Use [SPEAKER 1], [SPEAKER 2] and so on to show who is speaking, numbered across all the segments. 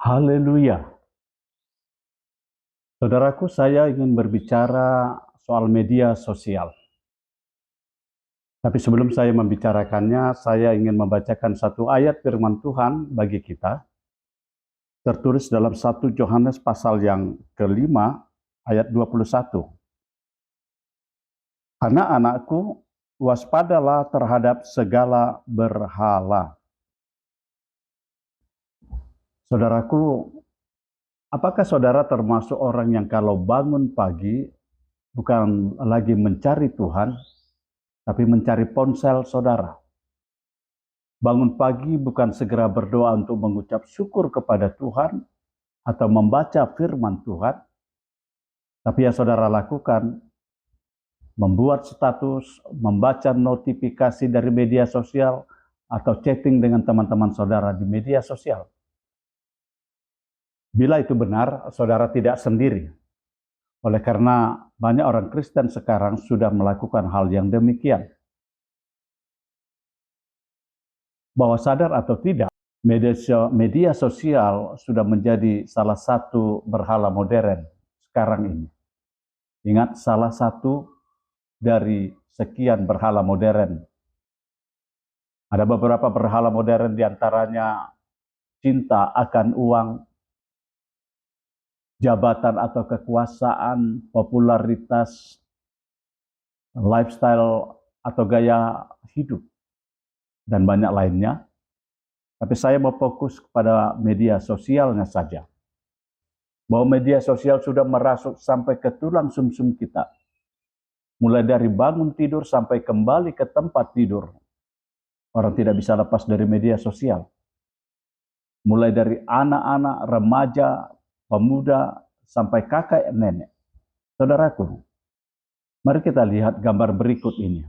[SPEAKER 1] Haleluya. Saudaraku, saya ingin berbicara soal media sosial. Tapi sebelum saya membicarakannya, saya ingin membacakan satu ayat firman Tuhan bagi kita. Tertulis dalam 1 Yohanes pasal yang kelima, ayat 21. Anak-anakku, waspadalah terhadap segala berhala. Saudaraku, apakah saudara termasuk orang yang kalau bangun pagi bukan lagi mencari Tuhan, tapi mencari ponsel saudara? Bangun pagi bukan segera berdoa untuk mengucap syukur kepada Tuhan atau membaca firman Tuhan, tapi yang saudara lakukan membuat status, membaca notifikasi dari media sosial, atau chatting dengan teman-teman saudara di media sosial. Bila itu benar, saudara tidak sendiri. Oleh karena banyak orang Kristen sekarang sudah melakukan hal yang demikian. Bahwa sadar atau tidak, media sosial sudah menjadi salah satu berhala modern sekarang ini. Ingat, salah satu dari sekian berhala modern. Ada beberapa berhala modern, diantaranya cinta akan uang, jabatan atau kekuasaan, popularitas, lifestyle atau gaya hidup, dan banyak lainnya. Tapi saya mau fokus kepada media sosialnya saja. Bahwa media sosial sudah merasuk sampai ke tulang sumsum kita. Mulai dari bangun tidur sampai kembali ke tempat tidur. Orang tidak bisa lepas dari media sosial. Mulai dari anak-anak, remaja, pemuda, sampai kakek nenek. Saudaraku, mari kita lihat gambar berikut ini.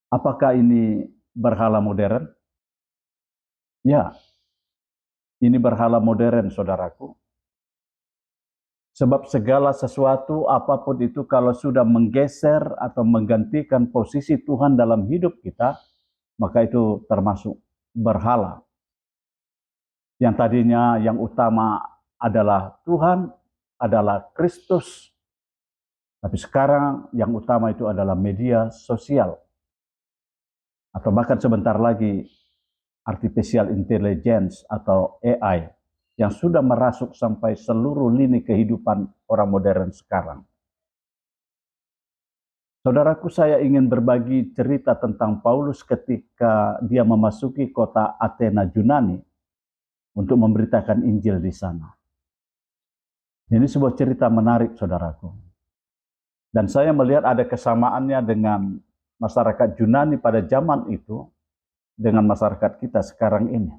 [SPEAKER 1] Apakah ini berhala modern? Ya, ini berhala modern, saudaraku. Sebab segala sesuatu, apapun itu, kalau sudah menggeser atau menggantikan posisi Tuhan dalam hidup kita, maka itu termasuk berhala. Yang tadinya yang utama adalah Tuhan, adalah Kristus. Tapi sekarang yang utama itu adalah media sosial. Atau bahkan sebentar lagi artificial intelligence atau AI yang sudah merasuk sampai seluruh lini kehidupan orang modern sekarang. Saudaraku, saya ingin berbagi cerita tentang Paulus ketika dia memasuki kota Athena Yunani untuk memberitakan Injil di sana. Ini sebuah cerita menarik, saudaraku. Dan saya melihat ada kesamaannya dengan masyarakat Yunani pada zaman itu dengan masyarakat kita sekarang ini.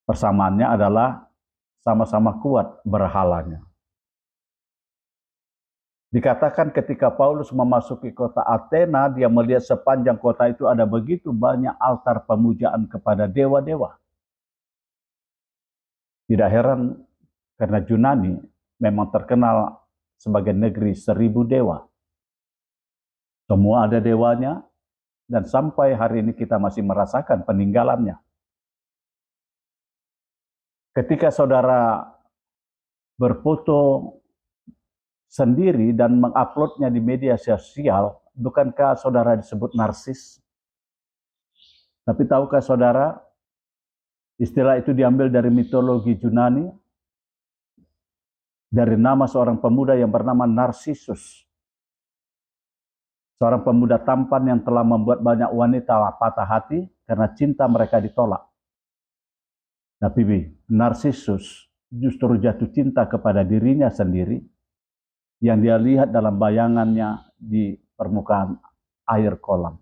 [SPEAKER 1] Persamaannya adalah sama-sama kuat berhalanya. Dikatakan ketika Paulus memasuki kota Athena, dia melihat sepanjang kota itu ada begitu banyak altar pemujaan kepada dewa-dewa. Tidak heran karena Yunani memang terkenal sebagai negeri 1000 dewa. Semua ada dewanya, dan sampai hari ini kita masih merasakan peninggalannya. Ketika saudara berfoto sendiri dan menguploadnya di media sosial, bukankah saudara disebut narsis? Tapi tahukah saudara, istilah itu diambil dari mitologi Yunani, dari nama seorang pemuda yang bernama Narsisus. Seorang pemuda tampan yang telah membuat banyak wanita patah hati karena cinta mereka ditolak. Tapi Narsisus justru jatuh cinta kepada dirinya sendiri yang dia lihat dalam bayangannya di permukaan air kolam.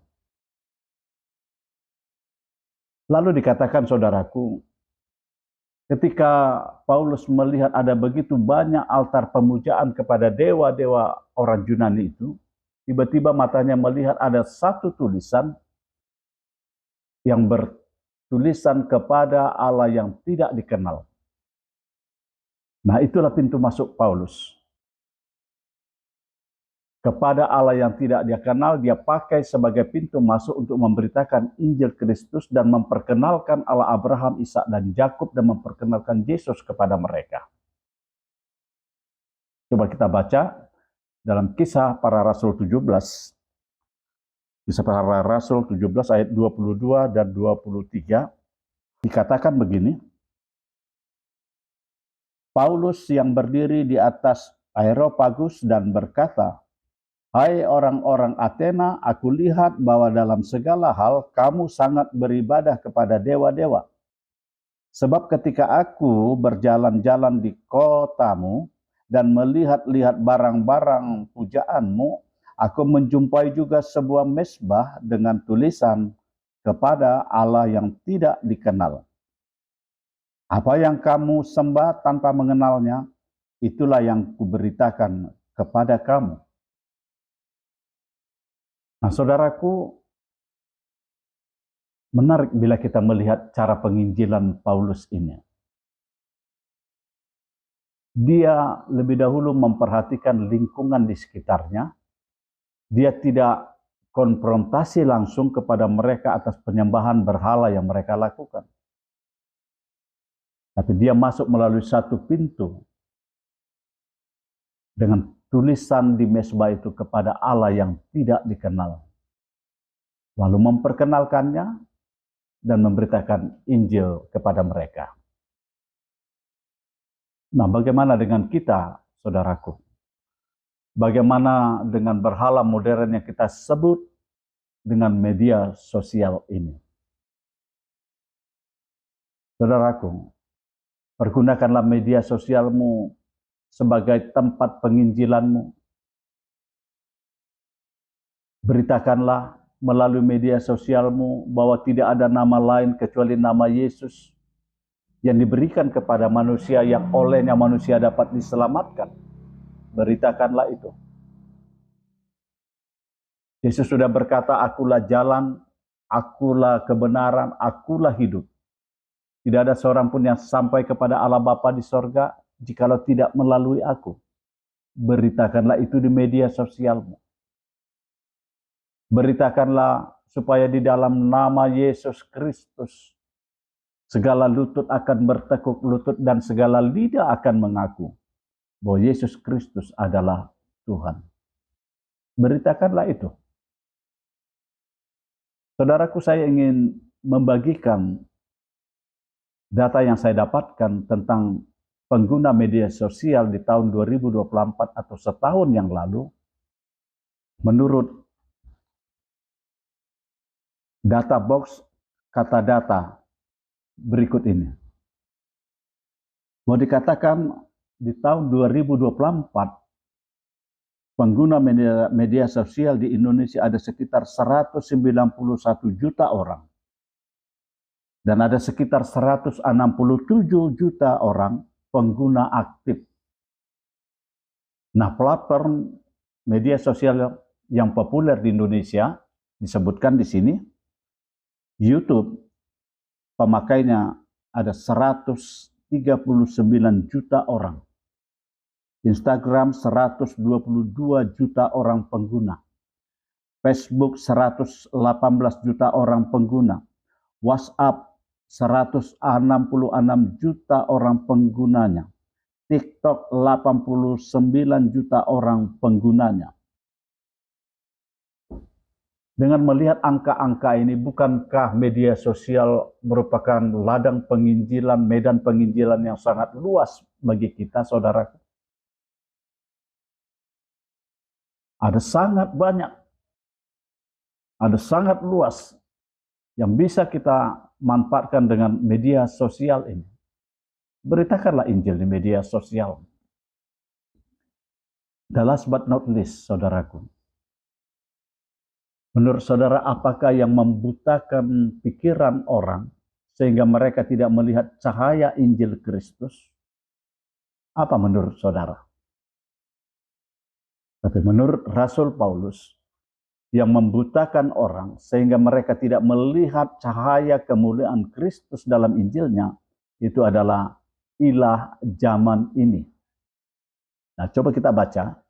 [SPEAKER 1] Lalu dikatakan, saudaraku, ketika Paulus melihat ada begitu banyak altar pemujaan kepada dewa-dewa orang Yunani itu, tiba-tiba matanya melihat ada satu tulisan yang bertulisan kepada Allah yang tidak dikenal. Nah, itulah pintu masuk Paulus. kepada Allah yang tidak dia kenal, dia pakai sebagai pintu masuk untuk memberitakan Injil Kristus dan memperkenalkan Allah Abraham, Ishak, dan Yakub dan memperkenalkan Yesus kepada mereka. Coba kita baca dalam Kisah Para Rasul 17. Kisah Para Rasul 17 ayat 22 dan 23. Dikatakan begini, Paulus yang berdiri di atas Areopagus dan berkata, "Hai orang-orang Athena, aku lihat bahwa dalam segala hal kamu sangat beribadah kepada dewa-dewa. Sebab ketika aku berjalan-jalan di kotamu dan melihat-lihat barang-barang pujaanmu, aku menjumpai juga sebuah mezbah dengan tulisan kepada Allah yang tidak dikenal. Apa yang kamu sembah tanpa mengenalnya, itulah yang kuberitakan kepada kamu." Nah, saudaraku, menarik bila kita melihat cara penginjilan Paulus ini. Dia lebih dahulu memperhatikan lingkungan di sekitarnya. Dia tidak konfrontasi langsung kepada mereka atas penyembahan berhala yang mereka lakukan. Tapi dia masuk melalui satu pintu dengan tulisan di mezbah itu kepada Allah yang tidak dikenal. Lalu memperkenalkannya dan memberitakan Injil kepada mereka. Nah, bagaimana dengan kita, saudaraku? Bagaimana dengan berhala modern yang kita sebut dengan media sosial ini? Saudaraku, pergunakanlah media sosialmu sebagai tempat penginjilanmu. Beritakanlah melalui media sosialmu bahwa tidak ada nama lain kecuali nama Yesus yang diberikan kepada manusia yang olehnya manusia dapat diselamatkan. Beritakanlah itu. Yesus sudah berkata, "Akulah jalan, akulah kebenaran, akulah hidup. Tidak ada seorang pun yang sampai kepada Allah Bapa di sorga jikalau tidak melalui aku." Beritakanlah itu di media sosialmu. Beritakanlah supaya di dalam nama Yesus Kristus segala lutut akan bertekuk lutut dan segala lidah akan mengaku bahwa Yesus Kristus adalah Tuhan. Beritakanlah itu. Saudaraku, saya ingin membagikan data yang saya dapatkan tentang pengguna media sosial di tahun 2024 atau setahun yang lalu. Menurut data box kata data berikut ini. Mau dikatakan di tahun 2024 pengguna media sosial di Indonesia ada sekitar 191 juta orang. Dan ada sekitar 167 juta orang pengguna aktif. Nah, platform media sosial yang populer di Indonesia disebutkan di sini. YouTube, pemakainya ada 139 juta orang. Instagram 122 juta orang pengguna. Facebook 118 juta orang pengguna. WhatsApp 166 juta orang penggunanya. TikTok 89 juta orang penggunanya. Dengan melihat angka-angka ini, bukankah media sosial merupakan ladang penginjilan, medan penginjilan yang sangat luas bagi kita, saudara? Ada sangat banyak, ada sangat luas yang bisa kita manfaatkan dengan media sosial ini. Beritakanlah Injil di media sosial. The last but not least, saudaraku. Menurut saudara, apakah yang membutakan pikiran orang sehingga mereka tidak melihat cahaya Injil Kristus? Apa menurut saudara? Tapi menurut Rasul Paulus, yang membutakan orang sehingga mereka tidak melihat cahaya kemuliaan Kristus dalam Injilnya, itu adalah ilah zaman ini. Nah, coba kita baca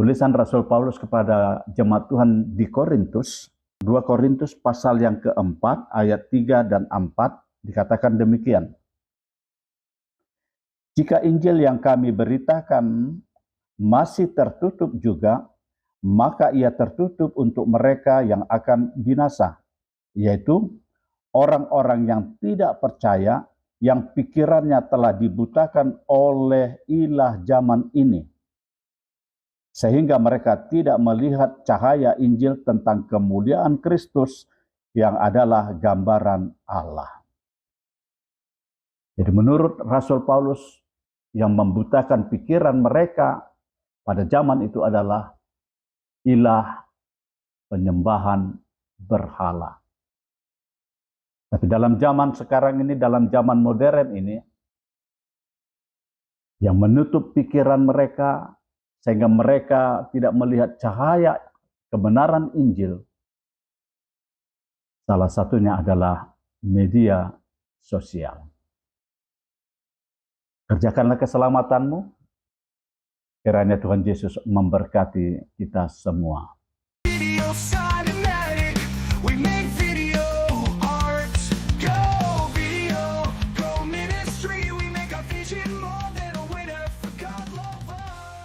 [SPEAKER 1] Tulisan Rasul Paulus kepada jemaat Tuhan di Korintus, 2 Korintus pasal yang keempat, ayat 3 dan 4, dikatakan demikian. Jika Injil yang kami beritakan masih tertutup juga, maka ia tertutup untuk mereka yang akan binasa, yaitu orang-orang yang tidak percaya, yang pikirannya telah dibutakan oleh ilah zaman ini, sehingga mereka tidak melihat cahaya Injil tentang kemuliaan Kristus yang adalah gambaran Allah. Jadi menurut Rasul Paulus, yang membutakan pikiran mereka pada zaman itu adalah ilah penyembahan berhala. Tapi dalam zaman sekarang ini, dalam zaman modern ini, yang menutup pikiran mereka sehingga mereka tidak melihat cahaya kebenaran Injil, salah satunya adalah media sosial. Kerjakanlah keselamatanmu, kiranya Tuhan Yesus memberkati kita semua.